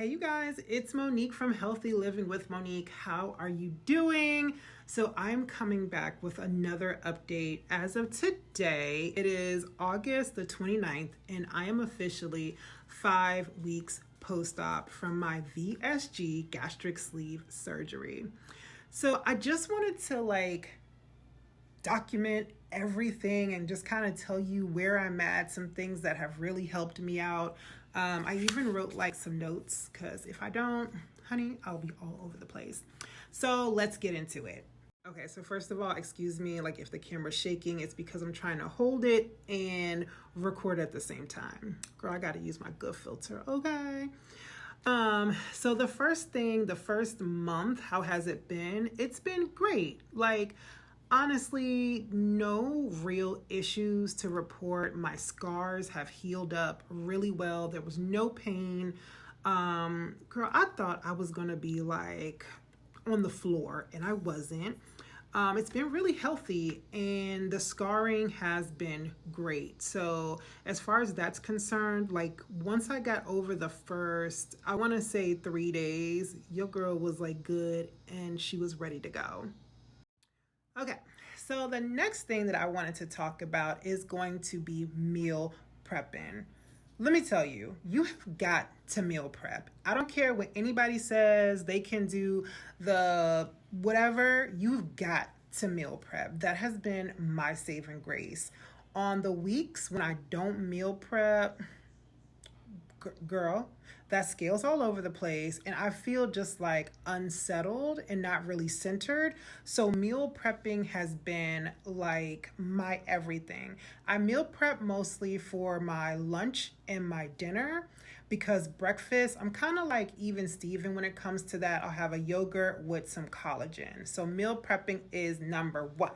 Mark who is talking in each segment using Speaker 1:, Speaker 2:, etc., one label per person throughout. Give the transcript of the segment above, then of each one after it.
Speaker 1: Hey you guys, it's Monique from Healthy Living with Monique. How are you doing? So I'm coming back with another update. As of today, it is August the 29th, and I am officially 5 weeks post-op from my VSG gastric sleeve surgery. So I just wanted to document everything and just kind of tell you where I'm at, some things that have really helped me out. I even wrote some notes because if I don't, honey, I'll be all over the place. So let's get into it. Okay, so first of all, excuse me, if the camera's shaking, it's because I'm trying to hold it and record at the same time. Girl, I gotta use my good filter, okay? So the first month, how has it been? It's been great. Honestly, no real issues to report. My scars have healed up really well. There was no pain. Girl, I thought I was gonna be on the floor, and I wasn't. It's been really healthy, and the scarring has been great. So as far as that's concerned, once I got over the first, I want to say 3 days, your girl was good and she was ready to go. Okay, so the next thing that I wanted to talk about is going to be meal prepping. Let me tell you, you have got to meal prep. I don't care what anybody says, they can do the whatever, you've got to meal prep. That has been my saving grace. On the weeks when I don't meal prep, girl, that scale's all over the place and I feel just unsettled and not really centered. So meal prepping has been my everything. I meal prep mostly for my lunch and my dinner because breakfast, I'm kind of even Steven when it comes to that. I'll have a yogurt with some collagen. So meal prepping is number one.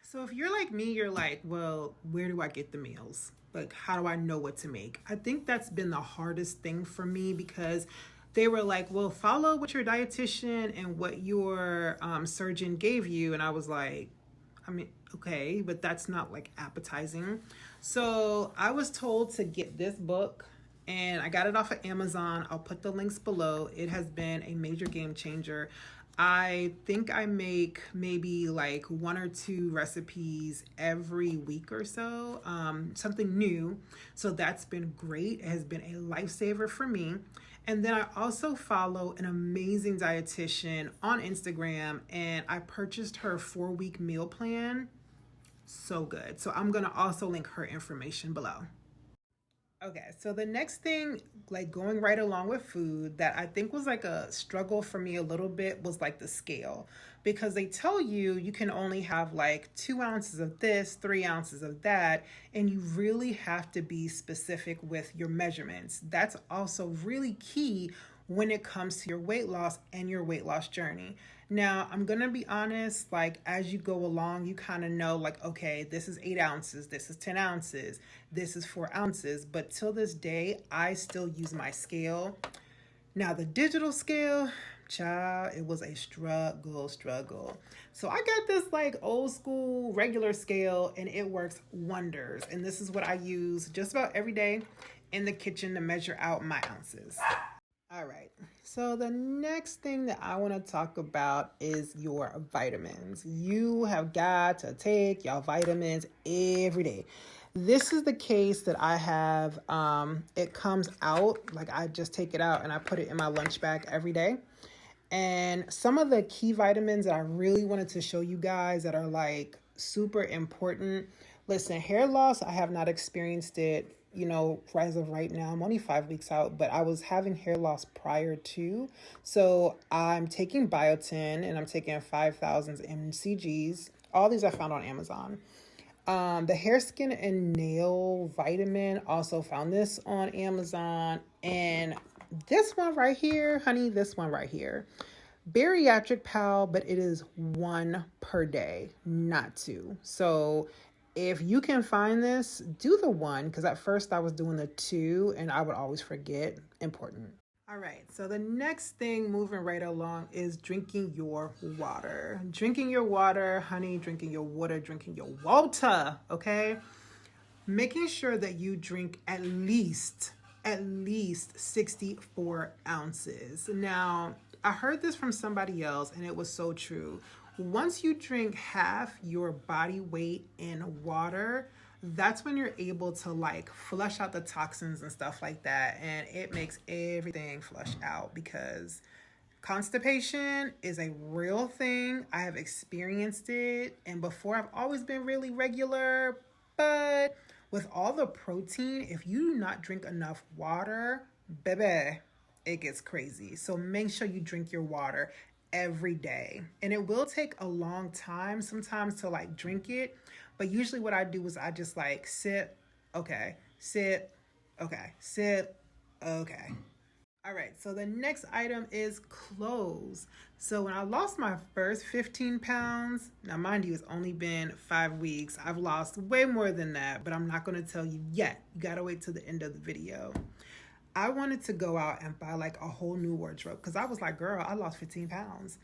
Speaker 1: So if you're like me, you're well, where do I get the meals? How do I know what to make? I think that's been the hardest thing for me because they were well, follow what your dietitian and what your surgeon gave you. And I was okay, but that's not appetizing. So I was told to get this book and I got it off of Amazon. I'll put the links below. It has been a major game changer. I think I make maybe 1 or 2 recipes every week or so, something new. So that's been great. It has been a lifesaver for me. And then I also follow an amazing dietitian on Instagram and I purchased her 4-week meal plan. So good. So I'm going to also link her information below. Okay, so the next thing, going right along with food that I think was a struggle for me a little bit was the scale, because they tell you you can only have 2 ounces of this, 3 ounces of that, and you really have to be specific with your measurements. That's also really key when it comes to your weight loss and your weight loss journey. Now, I'm going to be honest, as you go along, you kind of know, okay, this is 8 ounces, this is 10 ounces, this is 4 ounces. But till this day, I still use my scale. Now, the digital scale, child, it was a struggle. So I got this old school regular scale and it works wonders. And this is what I use just about every day in the kitchen to measure out my ounces. All right, so the next thing that I want to talk about is your vitamins. You have got to take your vitamins every day. This is the case that I have. It comes out, I just take it out and I put it in my lunch bag every day. And some of the key vitamins that I really wanted to show you guys that are super important. Listen, hair loss, I have not experienced it as of right now. I'm only 5 weeks out, but I was having hair loss prior to. So I'm taking biotin and I'm taking 5,000 mcgs. All these I found on Amazon. The hair, skin, and nail vitamin, also found this on Amazon. And this one right here, honey, this one right here. Bariatric Pal, but it is 1 per day, not 2. So if you can find this, do the 1, because at first I was doing the 2 and I would always forget. Important. All right, so the next thing moving right along is drinking your water. Drinking your water, honey, drinking your water, okay? Making sure that you drink at least at least 64 ounces. Now, I heard this from somebody else and it was so true. Once you drink half your body weight in water, that's when you're able to like flush out the toxins and stuff like that. And it makes everything flush out because constipation is a real thing. I have experienced it. And before, I've always been really regular, but with all the protein, if you do not drink enough water, baby, it gets crazy. So make sure you drink your water every day. And it will take a long time sometimes to like drink it. But usually what I do is I just like sip, okay, sip, okay, sip, okay. All right, so the next item is clothes. So when I lost my first 15 pounds, now mind you, it's only been 5 weeks. I've lost way more than that, but I'm not gonna tell you yet. You gotta wait till the end of the video. I wanted to go out and buy like a whole new wardrobe because I was like, girl, I lost 15 pounds.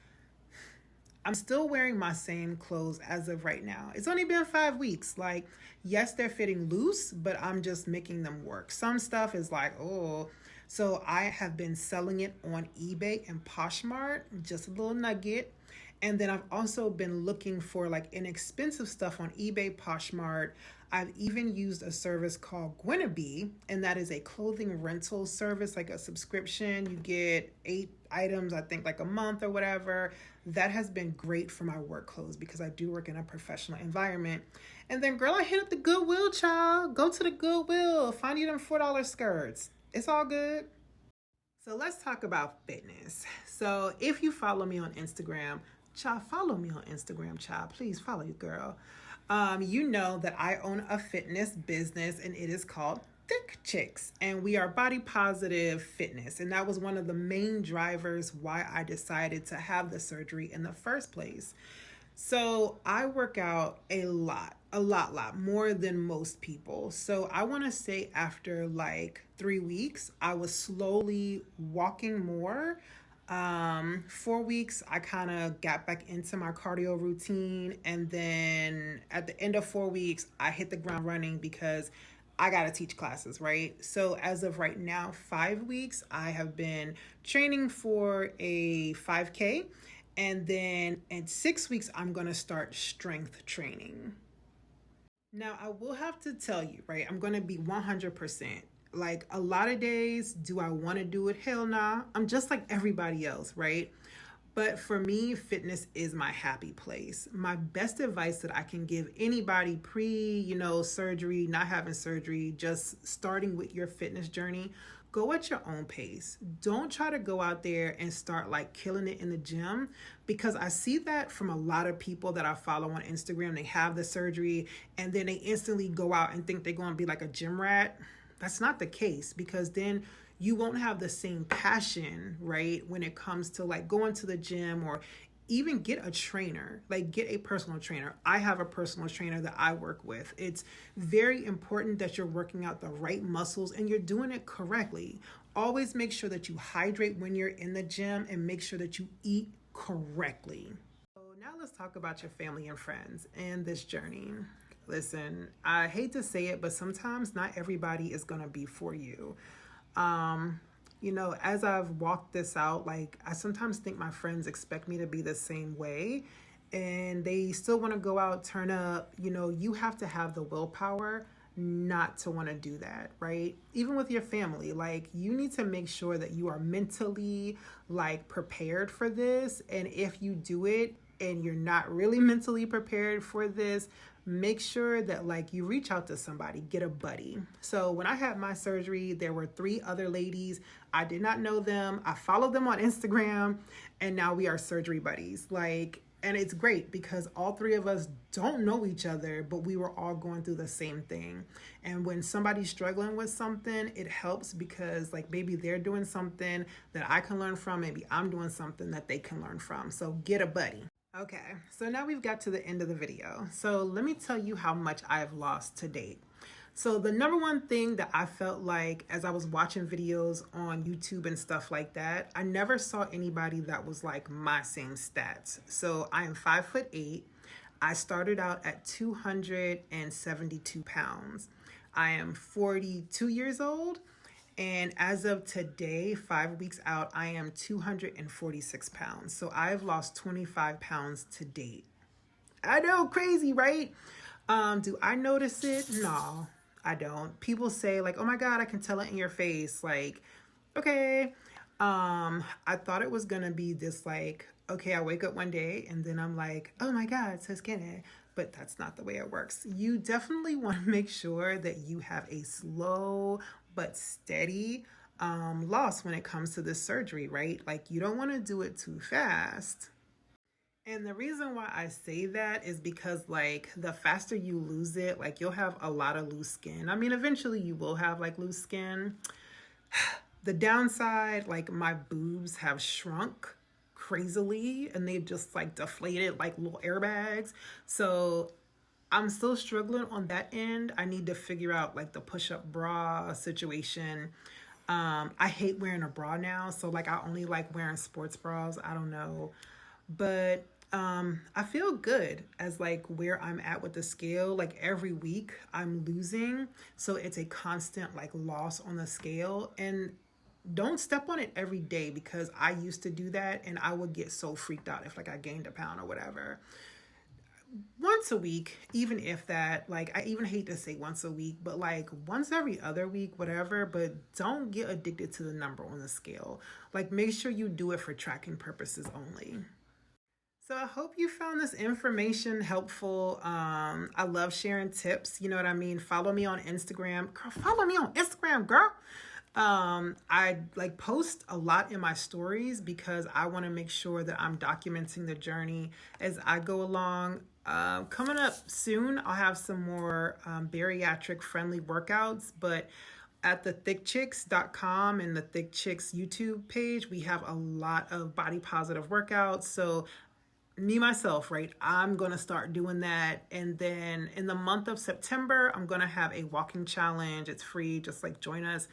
Speaker 1: I'm still wearing my same clothes as of right now. It's only been 5 weeks. Like, yes, they're fitting loose, but I'm just making them work. Some stuff is like, oh. So I have been selling it on eBay and Poshmark, just a little nugget. And then I've also been looking for like inexpensive stuff on eBay, Poshmark. I've even used a service called Gwenabee, and that is a clothing rental service, like a subscription. You get 8 items, I think like a month or whatever. That has been great for my work clothes because I do work in a professional environment. And then girl, I hit up the Goodwill, child. Go to the Goodwill, find you them $4 skirts. It's all good. So let's talk about fitness. So if you follow me on Instagram, child, follow me on Instagram, child. Please follow you, girl. You know that I own a fitness business and it is called Thick Chicks, and we are body positive fitness. And that was one of the main drivers why I decided to have the surgery in the first place. So I work out a lot more than most people. So I want to say after like 3 weeks, I was slowly walking more. 4 weeks, I kind of got back into my cardio routine. And then at the end of 4 weeks, I hit the ground running because I got to teach classes, right? So as of right now, 5 weeks, I have been training for a 5K. And then in 6 weeks, I'm going to start strength training. Now, I will have to tell you, right? I'm going to be 100%. Like a lot of days, do I want to do it? Hell nah. I'm just like everybody else, right? But for me, fitness is my happy place. My best advice that I can give anybody surgery, not having surgery, just starting with your fitness journey, go at your own pace. Don't try to go out there and start like killing it in the gym, because I see that from a lot of people that I follow on Instagram. They have the surgery and then they instantly go out and think they're going to be like a gym rat. That's not the case, because then you won't have the same passion, right? When it comes to like going to the gym or even get a trainer, like get a personal trainer. I have a personal trainer that I work with. It's very important that you're working out the right muscles and you're doing it correctly. Always make sure that you hydrate when you're in the gym and make sure that you eat correctly. So now let's talk about your family and friends and this journey. Listen, I hate to say it, but sometimes not everybody is going to be for you. As I've walked this out, like I sometimes think my friends expect me to be the same way and they still want to go out, turn up. You have to have the willpower not to want to do that, right? Even with your family, like you need to make sure that you are mentally like prepared for this. And if you do it and you're not really mentally prepared for this, make sure that like you reach out to somebody, get a buddy. So when I had my surgery, there were 3 other ladies. I did not know them. I followed them on Instagram and now we are surgery buddies. And it's great because all 3 of us don't know each other, but we were all going through the same thing. And when somebody's struggling with something, it helps because like maybe they're doing something that I can learn from. Maybe I'm doing something that they can learn from. So get a buddy. Okay, so now we've got to the end of the video. So let me tell you how much I've lost to date. So the number one thing that I felt like as I was watching videos on YouTube and stuff like that, I never saw anybody that was like my same stats. So I am 5'8". I started out at 272 pounds. I am 42 years old. And as of today, 5 weeks out, I am 246 pounds. So I've lost 25 pounds to date. I know, crazy, right? Do I notice it? No, I don't. People say like, oh my God, I can tell it in your face. Like, okay. I thought it was gonna be this like, okay, I wake up one day and then I'm like, oh my God, so skinny. But that's not the way it works. You definitely want to make sure that you have a slow but steady loss when it comes to this surgery, right? Like you don't want to do it too fast. And the reason why I say that is because like the faster you lose it, like you'll have a lot of loose skin. I mean, eventually you will have like loose skin. The downside, like my boobs have shrunk crazily and they've just like deflated like little airbags. So I'm still struggling on that end. I need to figure out like the push-up bra situation. I hate wearing a bra now. So like I only like wearing sports bras. I don't know. But I feel good as like where I'm at with the scale. Like every week I'm losing. So it's a constant like loss on the scale. And don't step on it every day because I used to do that and I would get so freaked out if like I gained a pound or whatever. Once a week, even if that, like I even hate to say once a week, but like once every other week, whatever, but don't get addicted to the number on the scale. Like make sure you do it for tracking purposes only. So I hope you found this information helpful. I love sharing tips. You know what I mean? Follow me on Instagram. Girl, follow me on Instagram, girl. I like post a lot in my stories because I want to make sure that I'm documenting the journey as I go along. Coming up soon, I'll have some more bariatric friendly workouts, but at the thickchicks.com and the Thick Chicks YouTube page, we have a lot of body positive workouts. So me myself, right, I'm going to start doing that. And then in the month of September, I'm going to have a walking challenge. It's free, just like join us.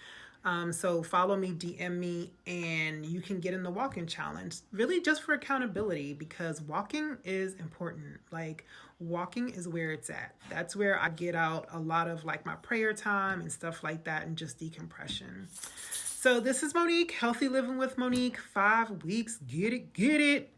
Speaker 1: So follow me, DM me, and you can get in the walking challenge, really just for accountability, because walking is important. Like walking is where it's at. That's where I get out a lot of like my prayer time and stuff like that, and just decompression. So this is Monique, Healthy Living with Monique, 5 weeks. Get it, get it.